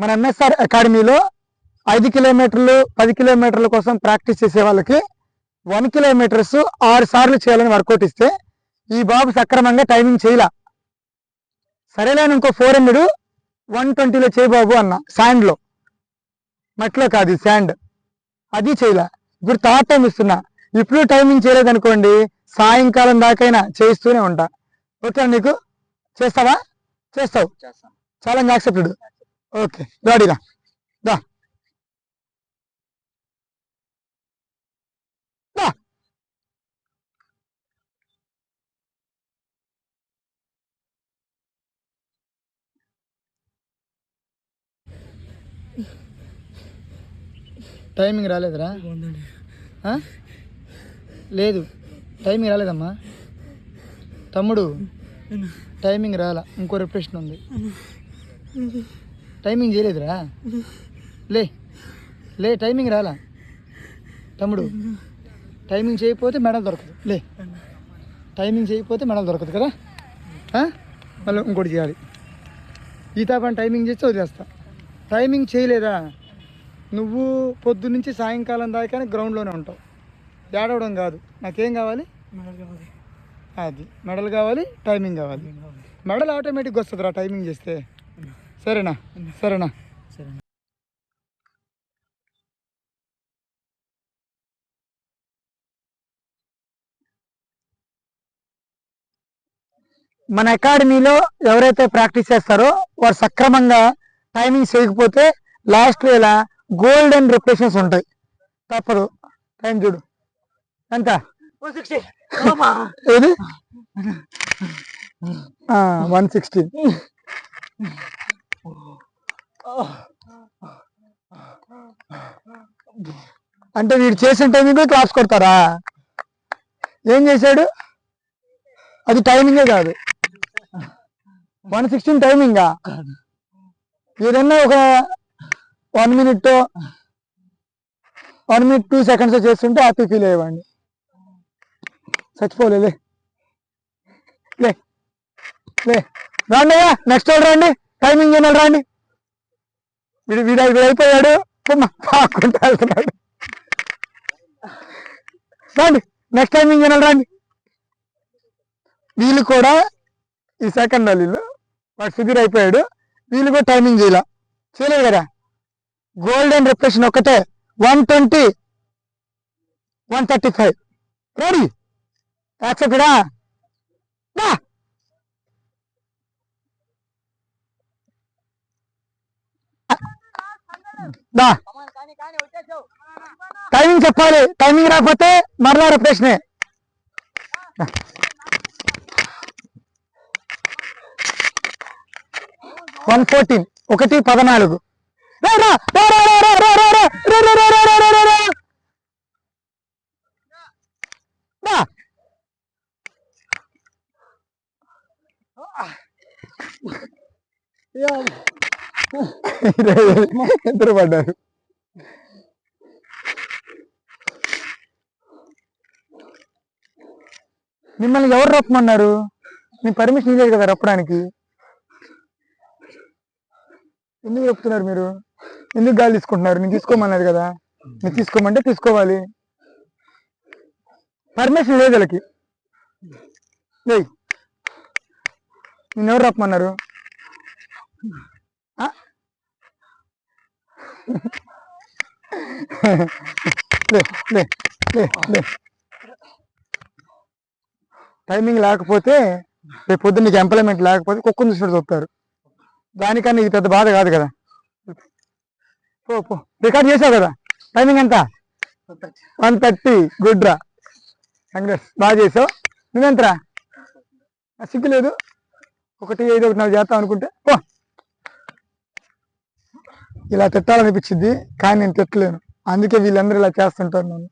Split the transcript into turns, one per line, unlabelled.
మన ఎంఎస్ఆర్ అకాడమీలో 5 కిలోమీటర్లు 10 కిలోమీటర్ల కోసం ప్రాక్టీస్ చేసే వాళ్ళకి 1 కిలోమీటర్స్ 6 సార్లు చేయాలని వర్కౌట్ ఇస్తే ఈ బాబు సక్రమంగా టైమింగ్ చేయలా. సరేలే ఇంకో 400 120లో చేయి బాబు అన్న, శాండ్లో, మట్లో కాదు శాండ్, అది చేయలా. ఇప్పుడు థర్డ్ టైం ఇస్తున్నా, ఇప్పుడు టైమింగ్ చేయలేదనుకోండి సాయంకాలం దాకైనా చేయిస్తూనే ఉంటా. ఓకే నీకు? చేస్తావా? చేస్తావు, ఛాలెంజ్ యాక్సెప్టెడ్. ఓకే రెడీరా, దా దా. టైమింగ్ రాలేదురా? లేదు టైమింగ్ రాలేదమ్మా తమ్ముడు, టైమింగ్ రాలా. ఇంకో రిప్రెషన్ ఉంది, టైమింగ్ చేయలేదురా. లే లే టైమింగ్ రాలా తమ్ముడు. టైమింగ్ చేయకపోతే మెడల్ దొరకదు. లే టైమింగ్ చేయకపోతే మెడల్ దొరకదు కదా. మళ్ళీ ఇంకోటి చేయాలి. ఈతాపని టైమింగ్ చేస్తే వదిలేస్తా. టైమింగ్ చేయలేదా నువ్వు పొద్దు నుంచి సాయంకాలం దాకా గ్రౌండ్లోనే ఉంటావు. ఏడవడం కాదు, నాకేం కావాలి? అది మెడల్ కావాలి, టైమింగ్ కావాలి. మెడల్ ఆటోమేటిక్గా వస్తుందిరా టైమింగ్ చేస్తే. సరేనా? సరేనా? మన అకాడమీలో ఎవరైతే ప్రాక్టీస్ చేస్తారో వారు సక్రమంగా టైమింగ్ చేయకపోతే లాస్ట్లో ఇలా గోల్డెన్ రిప్రెషన్స్ ఉంటాయి. తప్పదు. టైం చూడు ఎంత? 160. ఏది? 160. అంటే వీడు చేసిన టైమింగ్ క్లాప్స్ కొడతారా? ఏం చేశాడు? అది టైమింగే కాదు. 116 టైమింగా? ఏదన్నా ఒక 1 minute 1 minute 2 seconds చేస్తుంటే హ్యాపీ ఫీల్ అయ్యేవాడిని. చచ్చిపోలే. లే లే లే రాండి, నెక్స్ట్ వాళ్ళు రండి, టైమింగ్ చేయనాలి రండి. వీడైపోయాడు, పాకుంటా వెళ్తున్నాడు. రండి, నెక్స్ట్ టైమింగ్ చేయనాలి రండి. వీళ్ళు కూడా ఈ సెకండ్ వీళ్ళు, వాడు సుధీర్ అయిపోయాడు, వీళ్ళు కూడా టైమింగ్ చేయలేదు కదా. గోల్డెన్ రిప్రెషన్ ఒకటే 120 135. రెడీ? యాక్సెప్టెడా? దా టైమింగ్ చెప్పాలి. టైమింగ్ రాకపోతే మరలా రిప్రెషనే. 114 1:14. ఇద్దరు పడ్డారు. మిమ్మల్ని ఎవరు రప్పమన్నారు? మీ పర్మిషన్ ఇవ్వలేదు కదా రప్పడానికి. ఎందుకు చెప్తున్నారు మీరు? ఎందుకు గాలి తీసుకుంటున్నారు? నేను తీసుకోమన్నారు కదా, మీరు తీసుకోమంటే తీసుకోవాలి. పర్మిషన్ లేదు వాళ్ళకి. నేను ఎవరు రప్పమన్నారు? టైమింగ్ లేకపోతే రేపు పొద్దున్న నీకు ఎంప్లాయ్మెంట్ లేకపోతే కుక్కను చూసినట్టు చూస్తారు. దానికన్నా ఇది పెద్ద బాధ కాదు కదా. పో రికార్డ్ చేసావు కదా. టైమింగ్ ఎంత? 130. గుడ్ రా, కంగ్రెస్, బాగా చేసావు. నువ్వెంతరా? సిగ్గు లేదు. 1:05 1:04 చేస్తావు అనుకుంటే పో. ఇలా తిట్టాలనిపించింది కానీ నేను తిట్టలేను, అందుకే వీళ్ళందరూ ఇలా చేస్తుంటారు నన్ను.